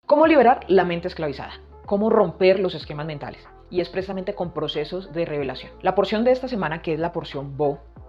¿Cómo liberar la mente esclavizada? ¿Cómo romper los esquemas mentales? Y es precisamente con procesos de revelación. La porción de esta semana, que es la porción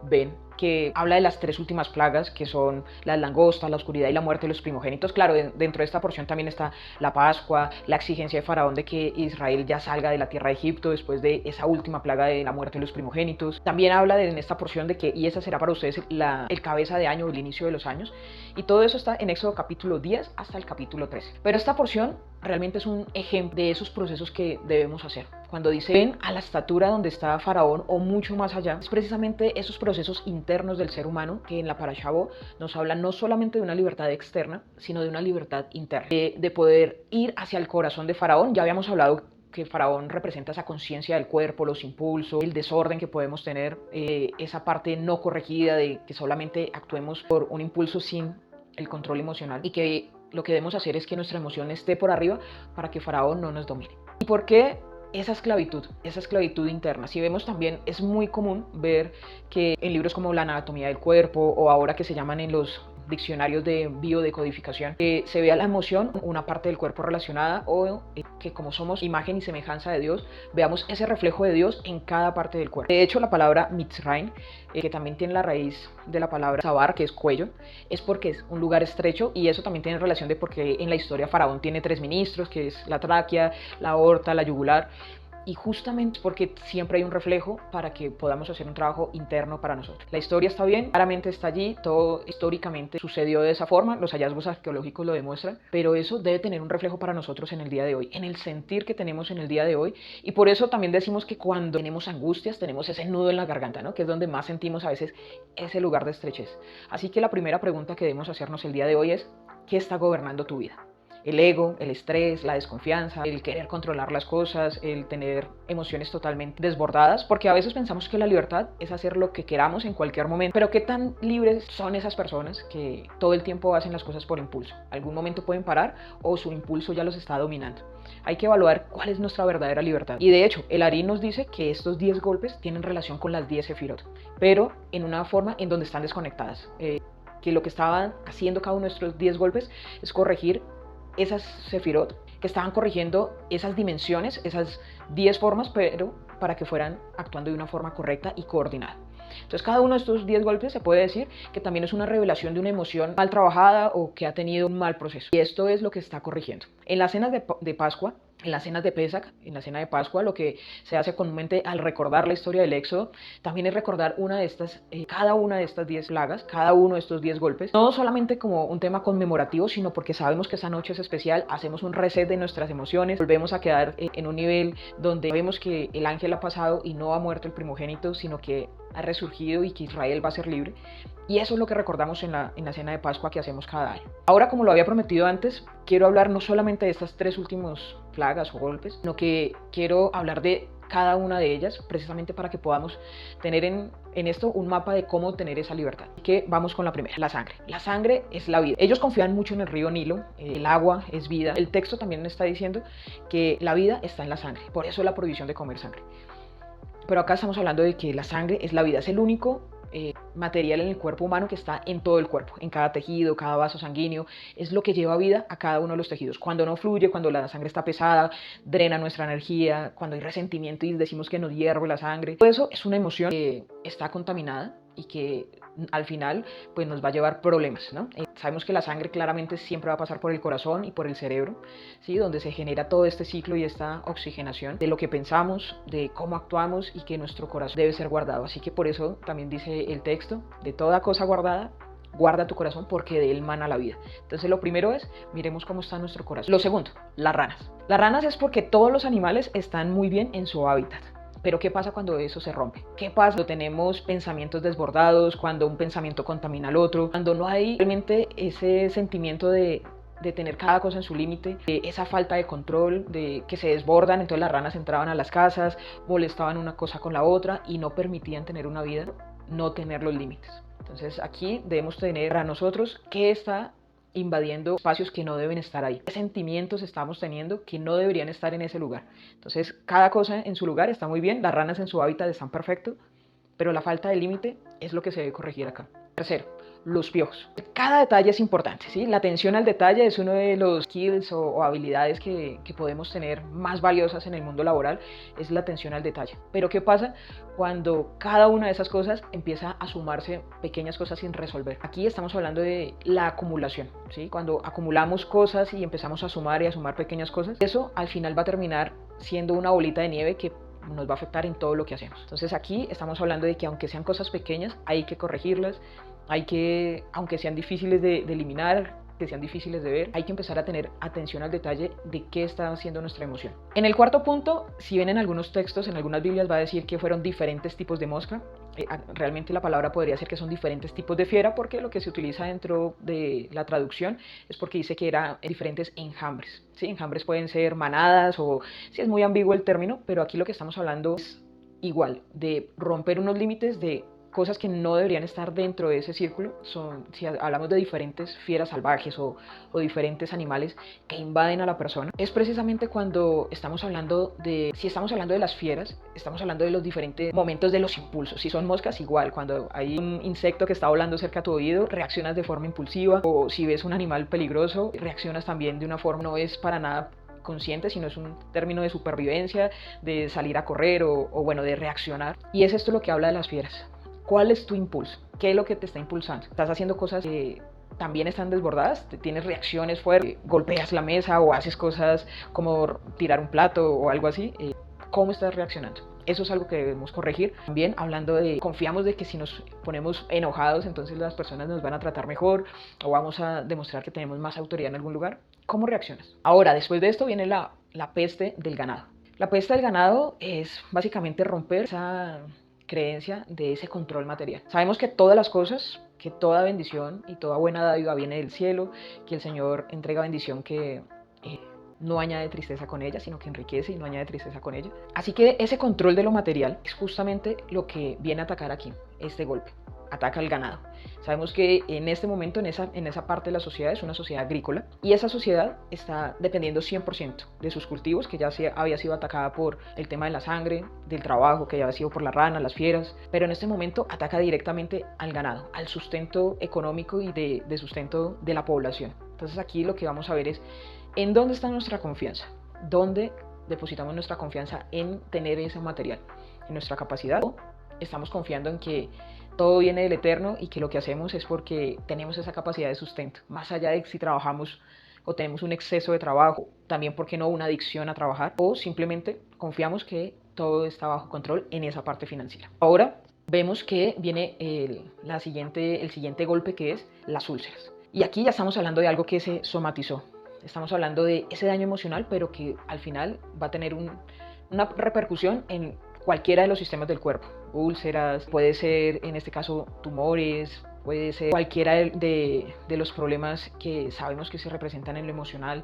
Ben, que habla de las tres últimas plagas, que son las langostas, la oscuridad y la muerte de los primogénitos. Claro, dentro de esta porción también está la Pascua, la exigencia de Faraón de que Israel ya salga de la tierra de Egipto después de esa última plaga de la muerte de los primogénitos. También habla en esta porción de que, y esa será para ustedes el cabeza de año o el inicio de los años. Y todo eso está en Éxodo capítulo 10 hasta el capítulo 13. Pero esta porción realmente es un ejemplo de esos procesos que debemos hacer. Cuando dice ven a la estatura donde está Faraón o mucho más allá, es precisamente esos procesos internos del ser humano que en la Parashá Bo nos habla no solamente de una libertad externa, sino de una libertad interna, de poder ir hacia el corazón de Faraón. Ya habíamos hablado que Faraón representa esa conciencia del cuerpo, los impulsos, el desorden que podemos tener, esa parte no corregida de que solamente actuemos por un impulso sin el control emocional, y que lo que debemos hacer es que nuestra emoción esté por arriba para que Faraón no nos domine. ¿Y por qué esa esclavitud interna? Si vemos también, es muy común ver que en libros como La anatomía del cuerpo, o ahora que se llaman en los diccionarios de biodecodificación, se vea la emoción, una parte del cuerpo relacionada, o que como somos imagen y semejanza de Dios, veamos ese reflejo de Dios en cada parte del cuerpo. De hecho, la palabra Mitzrayim, que también tiene la raíz de la palabra Sabar, que es cuello, es porque es un lugar estrecho, y eso también tiene relación de porque en la historia Faraón tiene tres ministros, que es la tráquea, la aorta, la yugular. Y justamente porque siempre hay un reflejo para que podamos hacer un trabajo interno para nosotros. La historia está bien, claramente está allí, todo históricamente sucedió de esa forma, los hallazgos arqueológicos lo demuestran, pero eso debe tener un reflejo para nosotros en el día de hoy, en el sentir que tenemos en el día de hoy. Y por eso también decimos que cuando tenemos angustias, tenemos ese nudo en la garganta, ¿no? Que es donde más sentimos a veces ese lugar de estrechez. Así que la primera pregunta que debemos hacernos el día de hoy es: ¿qué está gobernando tu vida? El ego, el estrés, la desconfianza, el querer controlar las cosas, el tener emociones totalmente desbordadas, porque a veces pensamos que la libertad es hacer lo que queramos en cualquier momento. Pero ¿qué tan libres son esas personas que todo el tiempo hacen las cosas por impulso? Algún momento pueden parar o su impulso ya los está dominando. Hay que evaluar cuál es nuestra verdadera libertad. Y de hecho, el Ari nos dice que estos 10 golpes tienen relación con las 10 sefirot, pero en una forma en donde están desconectadas. Que lo que estaban haciendo cada uno de estos 10 golpes es corregir esas sefirot, que estaban corrigiendo esas dimensiones, esas 10 formas, pero para que fueran actuando de una forma correcta y coordinada. Entonces, cada uno de estos 10 golpes se puede decir que también es una revelación de una emoción mal trabajada o que ha tenido un mal proceso. Y esto es lo que está corrigiendo. En las cenas de Pascua, en las cenas de Pesach, en la cena de Pascua, lo que se hace comúnmente al recordar la historia del Éxodo, también es recordar cada una de estas 10 plagas, cada uno de estos 10 golpes, no solamente como un tema conmemorativo, sino porque sabemos que esa noche es especial, hacemos un reset de nuestras emociones, volvemos a quedar en un nivel donde sabemos que el ángel ha pasado y no ha muerto el primogénito, sino que ha resurgido y que Israel va a ser libre. Y eso es lo que recordamos en la cena de Pascua que hacemos cada año. Ahora, como lo había prometido antes, quiero hablar no solamente de estas tres últimas plagas o golpes, sino que quiero hablar de cada una de ellas, precisamente para que podamos tener en esto un mapa de cómo tener esa libertad. Así que vamos con la primera, la sangre. La sangre es la vida. Ellos confían mucho en el río Nilo, el agua es vida. El texto también está diciendo que la vida está en la sangre, por eso la prohibición de comer sangre. Pero acá estamos hablando de que la sangre es la vida, es el único material en el cuerpo humano que está en todo el cuerpo, en cada tejido, cada vaso sanguíneo, es lo que lleva vida a cada uno de los tejidos. Cuando no fluye, cuando la sangre está pesada, drena nuestra energía, cuando hay resentimiento y decimos que nos hierve la sangre, todo eso es una emoción que está contaminada y que al final pues nos va a llevar problemas, ¿no? Sabemos que la sangre claramente siempre va a pasar por el corazón y por el cerebro, ¿sí? Donde se genera todo este ciclo y esta oxigenación de lo que pensamos, de cómo actuamos, y que nuestro corazón debe ser guardado. Así que por eso también dice el texto: de toda cosa guardada, guarda tu corazón, porque de él mana la vida. Entonces lo primero es, miremos cómo está nuestro corazón. Lo segundo, las ranas. Las ranas es porque todos los animales están muy bien en su hábitat. Pero ¿qué pasa cuando eso se rompe? ¿Qué pasa cuando tenemos pensamientos desbordados, cuando un pensamiento contamina al otro, cuando no hay realmente ese sentimiento de tener cada cosa en su límite, esa falta de control, de que se desbordan? Entonces las ranas entraban a las casas, molestaban una cosa con la otra y no permitían tener una vida, no tener los límites. Entonces aquí debemos tener para nosotros qué está invadiendo espacios que no deben estar ahí, qué sentimientos estamos teniendo que no deberían estar en ese lugar. Entonces cada cosa en su lugar está muy bien, las ranas en su hábitat están perfecto, pero la falta de límite es lo que se debe corregir acá. Tercero, los piojos. Cada detalle es importante, ¿sí? La atención al detalle es uno de los skills o habilidades que podemos tener más valiosas en el mundo laboral, es la atención al detalle. Pero ¿qué pasa cuando cada una de esas cosas empieza a sumarse pequeñas cosas sin resolver? Aquí estamos hablando de la acumulación, ¿sí? Cuando acumulamos cosas y empezamos a sumar y a sumar pequeñas cosas, eso al final va a terminar siendo una bolita de nieve que nos va a afectar en todo lo que hacemos. Entonces aquí estamos hablando de que aunque sean cosas pequeñas, hay que corregirlas, hay que, aunque sean difíciles de eliminar, que sean difíciles de ver, hay que empezar a tener atención al detalle de qué está haciendo nuestra emoción. En el cuarto punto, si ven en algunos textos, en algunas Biblias va a decir que fueron diferentes tipos de mosca. Realmente la palabra podría ser que son diferentes tipos de fiera, porque lo que se utiliza dentro de la traducción es porque dice que eran diferentes enjambres. ¿Sí? Enjambres pueden ser manadas o si es muy ambiguo el término, pero aquí lo que estamos hablando es igual, de romper unos límites, de cosas que no deberían estar dentro de ese círculo. Si hablamos de diferentes fieras salvajes o diferentes animales que invaden a la persona, es precisamente cuando estamos hablando de, si estamos hablando de las fieras, estamos hablando de los diferentes momentos de los impulsos. Si son moscas, igual, cuando hay un insecto que está volando cerca a tu oído, reaccionas de forma impulsiva, o si ves un animal peligroso, reaccionas también de una forma, no es para nada consciente, sino es un término de supervivencia, de salir a correr o bueno, de reaccionar. Y es esto lo que habla de las fieras. ¿Cuál es tu impulso? ¿Qué es lo que te está impulsando? ¿Estás haciendo cosas que también están desbordadas? ¿Tienes reacciones fuertes? ¿Golpeas la mesa o haces cosas como tirar un plato o algo así? ¿Cómo estás reaccionando? Eso es algo que debemos corregir. También hablando de, confiamos de que si nos ponemos enojados, entonces las personas nos van a tratar mejor o vamos a demostrar que tenemos más autoridad en algún lugar. ¿Cómo reaccionas? Ahora, después de esto viene la peste del ganado. La peste del ganado es básicamente romper esa creencia de ese control material. Sabemos que todas las cosas, que toda bendición y toda buena dádiva viene del cielo, que el Señor entrega bendición que no añade tristeza con ella, sino que enriquece y no añade tristeza con ella. Así que ese control de lo material es justamente lo que viene a atacar aquí, este golpe. Ataca al ganado. Sabemos que en este momento, en esa parte de la sociedad, es una sociedad agrícola y esa sociedad está dependiendo 100% de sus cultivos, que ya había sido atacada por el tema de la sangre, del trabajo, que ya había sido por la rana, las fieras, pero en este momento ataca directamente al ganado, al sustento económico y de sustento de la población. Entonces aquí lo que vamos a ver es en dónde está nuestra confianza, dónde depositamos nuestra confianza en tener ese material, en nuestra capacidad, o estamos confiando en que todo viene del Eterno y que lo que hacemos es porque tenemos esa capacidad de sustento, más allá de si trabajamos o tenemos un exceso de trabajo, también porque no una adicción a trabajar, o simplemente confiamos que todo está bajo control en esa parte financiera. Ahora vemos que viene el siguiente golpe, que es las úlceras. Y aquí ya estamos hablando de algo que se somatizó. Estamos hablando de ese daño emocional, pero que al final va a tener una repercusión en cualquiera de los sistemas del cuerpo. Úlceras, puede ser en este caso tumores, puede ser cualquiera de los problemas que sabemos que se representan en lo emocional,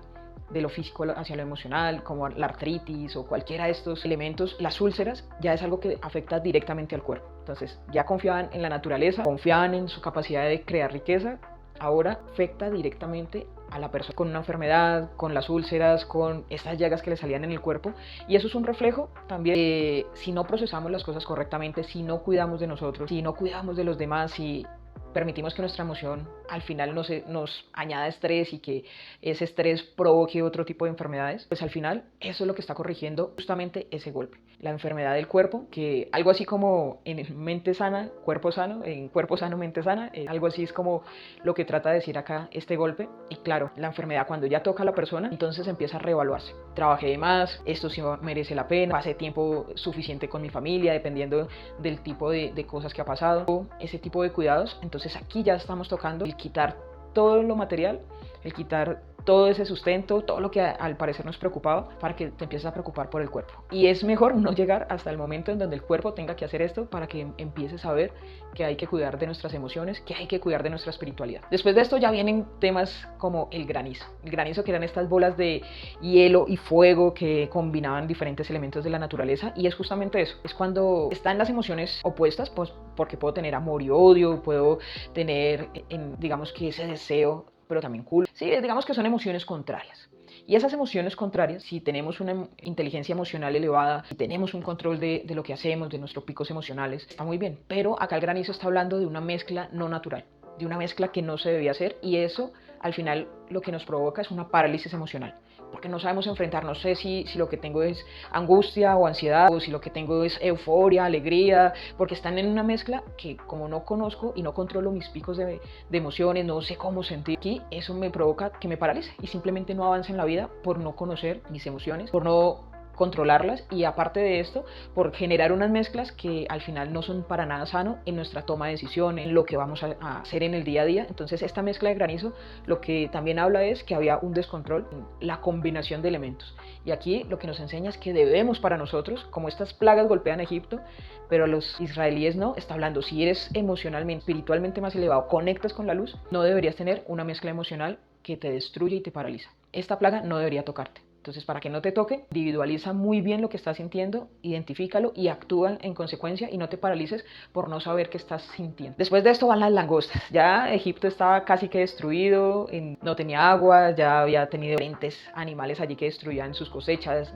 de lo físico hacia lo emocional, como la artritis o cualquiera de estos elementos. Las úlceras ya es algo que afecta directamente al cuerpo. Entonces ya confiaban en la naturaleza, confiaban en su capacidad de crear riqueza, ahora afecta directamente a la persona con una enfermedad, con las úlceras, con estas llagas que le salían en el cuerpo. Y eso es un reflejo también de si no procesamos las cosas correctamente, si no cuidamos de nosotros, si no cuidamos de los demás, si permitimos que nuestra emoción al final nos añada estrés y que ese estrés provoque otro tipo de enfermedades, pues al final eso es lo que está corrigiendo justamente ese golpe. La enfermedad del cuerpo, que algo así como en mente sana, cuerpo sano, en cuerpo sano, mente sana, algo así es como lo que trata de decir acá este golpe. Y claro, la enfermedad cuando ya toca a la persona, entonces empieza a reevaluarse. Trabajé de más, esto sí merece la pena, pasé tiempo suficiente con mi familia, dependiendo del tipo de cosas que ha pasado, ese tipo de cuidados. Entonces aquí ya estamos tocando el quitar todo lo material, el quitar todo ese sustento, todo lo que al parecer nos preocupaba, para que te empieces a preocupar por el cuerpo. Y es mejor no llegar hasta el momento en donde el cuerpo tenga que hacer esto, para que empieces a ver que hay que cuidar de nuestras emociones, que hay que cuidar de nuestra espiritualidad. Después de esto ya vienen temas como el granizo. El granizo, que eran estas bolas de hielo y fuego que combinaban diferentes elementos de la naturaleza, y es justamente eso. Es cuando están las emociones opuestas, pues porque puedo tener amor y odio, puedo tener, digamos que ese deseo, pero también cool. Sí, digamos que son emociones contrarias. Y esas emociones contrarias, si tenemos una inteligencia emocional elevada, si tenemos un control de lo que hacemos, de nuestros picos emocionales, está muy bien. Pero acá el granizo está hablando de una mezcla no natural, de una mezcla que no se debía hacer, y eso al final lo que nos provoca es una parálisis emocional, porque no sabemos enfrentar, no sé si lo que tengo es angustia o ansiedad, o si lo que tengo es euforia, alegría, porque están en una mezcla que como no conozco y no controlo mis picos de emociones, no sé cómo sentir aquí, eso me provoca que me paralice y simplemente no avance en la vida por no conocer mis emociones, por no controlarlas, y aparte de esto, por generar unas mezclas que al final no son para nada sano en nuestra toma de decisiones, en lo que vamos a hacer en el día a día. Entonces esta mezcla de granizo lo que también habla es que había un descontrol en la combinación de elementos, y aquí lo que nos enseña es que debemos, para nosotros, como estas plagas golpean a Egipto, pero a los israelíes no, está hablando, si eres emocionalmente, espiritualmente más elevado, conectas con la luz, no deberías tener una mezcla emocional que te destruye y te paraliza. Esta plaga no debería tocarte. Entonces, para que no te toque, individualiza muy bien lo que estás sintiendo, identifícalo y actúa en consecuencia, y no te paralices por no saber qué estás sintiendo. Después de esto van las langostas. Ya Egipto estaba casi que destruido, no tenía agua, ya había tenido diferentes animales allí que destruían sus cosechas,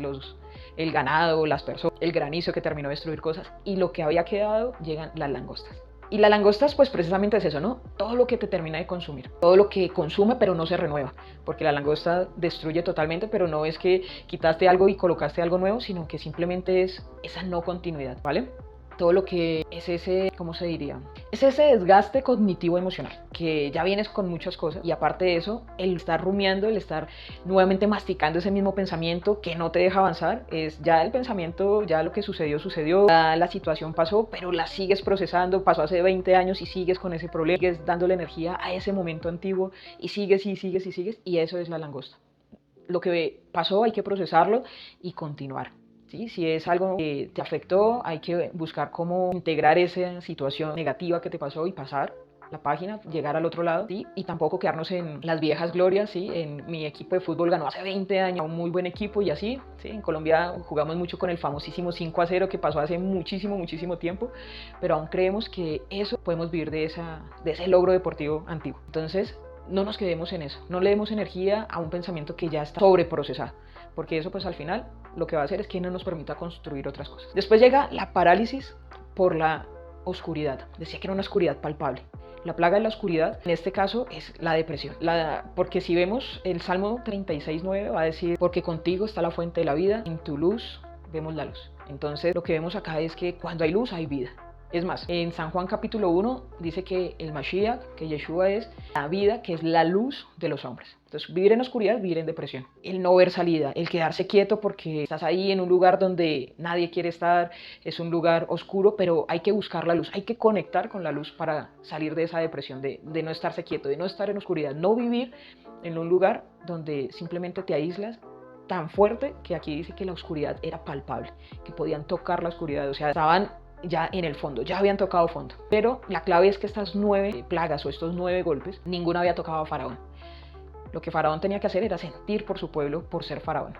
el ganado, las personas, el granizo que terminó de destruir cosas, y lo que había quedado, llegan las langostas. Y las langostas pues precisamente es eso, ¿no? Todo lo que te termina de consumir, todo lo que consume pero no se renueva, porque la langosta destruye totalmente, pero no es que quitaste algo y colocaste algo nuevo, sino que simplemente es esa no continuidad, ¿vale? Todo lo que es ese, ¿cómo se diría? Es ese desgaste cognitivo emocional, que ya vienes con muchas cosas, y aparte de eso, el estar rumiando, el estar nuevamente masticando ese mismo pensamiento que no te deja avanzar, es ya el pensamiento, ya lo que sucedió, ya la situación pasó, pero la sigues procesando, pasó hace 20 años y sigues con ese problema, sigues dándole energía a ese momento antiguo, y sigues y sigues y sigues, y eso es la langosta. Lo que pasó hay que procesarlo y continuar. ¿Sí? Si es algo que te afectó, hay que buscar cómo integrar esa situación negativa que te pasó y pasar la página, llegar al otro lado, ¿sí? Y tampoco quedarnos en las viejas glorias, ¿sí? En mi equipo de fútbol ganó hace 20 años, un muy buen equipo y así, ¿sí? En Colombia jugamos mucho con el famosísimo 5-0 que pasó hace muchísimo, muchísimo tiempo, pero aún creemos que eso podemos vivir de ese logro deportivo antiguo. Entonces, no nos quedemos en eso, no le demos energía a un pensamiento que ya está sobreprocesado, porque eso pues al final lo que va a hacer es que no nos permita construir otras cosas. Después llega la parálisis por la oscuridad. Decía que era una oscuridad palpable. La plaga de la oscuridad, en este caso, es la depresión. Porque si vemos el Salmo 36:9 va a decir, porque contigo está la fuente de la vida, en tu luz vemos la luz. Entonces lo que vemos acá es que cuando hay luz hay vida. Es más, en San Juan capítulo 1 dice que el Mashiach, que Yeshua es la vida, que es la luz de los hombres. Entonces, vivir en oscuridad, vivir en depresión. El no ver salida, el quedarse quieto porque estás ahí en un lugar donde nadie quiere estar, es un lugar oscuro, pero hay que buscar la luz, hay que conectar con la luz para salir de esa depresión, de no estarse quieto, de no estar en oscuridad, no vivir en un lugar donde simplemente te aíslas tan fuerte que aquí dice que la oscuridad era palpable, que podían tocar la oscuridad, o sea, estaban ya en el fondo, ya habían tocado fondo. Pero la clave es que estas 9 plagas o estos 9 golpes, ninguna había tocado a Faraón. Lo que Faraón tenía que hacer era sentir por su pueblo por ser Faraón.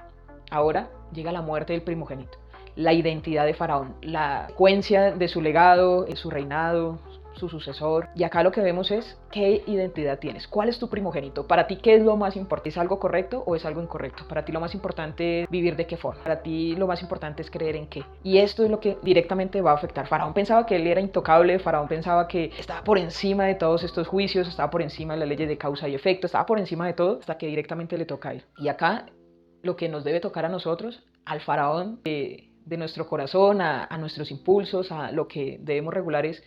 Ahora llega la muerte del primogénito, la identidad de Faraón, la secuencia de su legado, su reinado, su sucesor. Y acá lo que vemos es qué identidad tienes, cuál es tu primogénito, para ti qué es lo más importante, ¿es algo correcto o es algo incorrecto? Para ti lo más importante es vivir de qué forma, para ti lo más importante es creer en qué. Y esto es lo que directamente va a afectar. Faraón pensaba que él era intocable, Faraón pensaba que estaba por encima de todos estos juicios, estaba por encima de las leyes de causa y efecto, estaba por encima de todo, hasta que directamente le toca a él. Y acá lo que nos debe tocar a nosotros, al Faraón de nuestro corazón, a nuestros impulsos, a lo que debemos regular es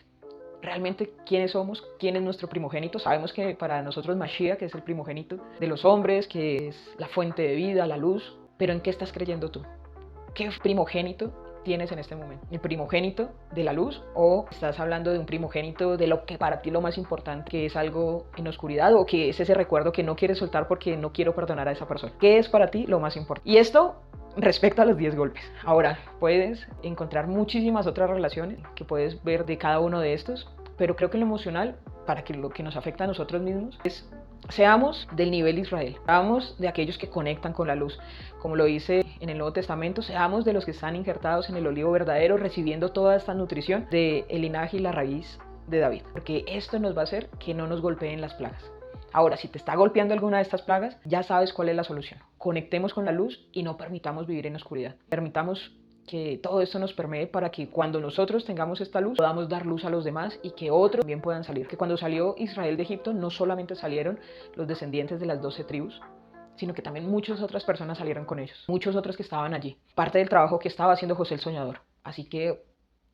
realmente quiénes somos, quién es nuestro primogénito. Sabemos que para nosotros Mashiach, que es el primogénito de los hombres, que es la fuente de vida, la luz, pero ¿en qué estás creyendo tú? ¿Qué primogénito tienes en este momento? ¿El primogénito de la luz o estás hablando de un primogénito de lo que para ti lo más importante, que es algo en oscuridad o que es ese recuerdo que no quieres soltar porque no quiero perdonar a esa persona? ¿Qué es para ti lo más importante? Y esto respecto a los 10 golpes. Ahora, puedes encontrar muchísimas otras relaciones que puedes ver de cada uno de estos, pero creo que lo emocional, para que lo que nos afecta a nosotros mismos, es seamos del nivel Israel, seamos de aquellos que conectan con la luz, como lo dice en el Nuevo Testamento, seamos de los que están injertados en el olivo verdadero, recibiendo toda esta nutrición del linaje y la raíz de David, porque esto nos va a hacer que no nos golpeen las plagas. Ahora, si te está golpeando alguna de estas plagas, ya sabes cuál es la solución. Conectemos con la luz y no permitamos vivir en oscuridad. Permitamos que todo esto nos permee para que cuando nosotros tengamos esta luz podamos dar luz a los demás y que otros también puedan salir. Que cuando salió Israel de Egipto no solamente salieron los descendientes de las 12 tribus, sino que también muchas otras personas salieron con ellos, muchos otros que estaban allí. Parte del trabajo que estaba haciendo José el Soñador. Así que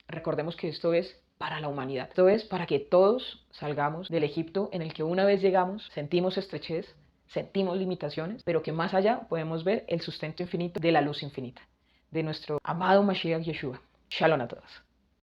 recordemos que esto es para la humanidad. Esto es para que todos salgamos del Egipto en el que una vez llegamos sentimos estrechez, sentimos limitaciones, pero que más allá podemos ver el sustento infinito de la luz infinita, de nuestro amado Mashiach Yeshua. Shalom a todos.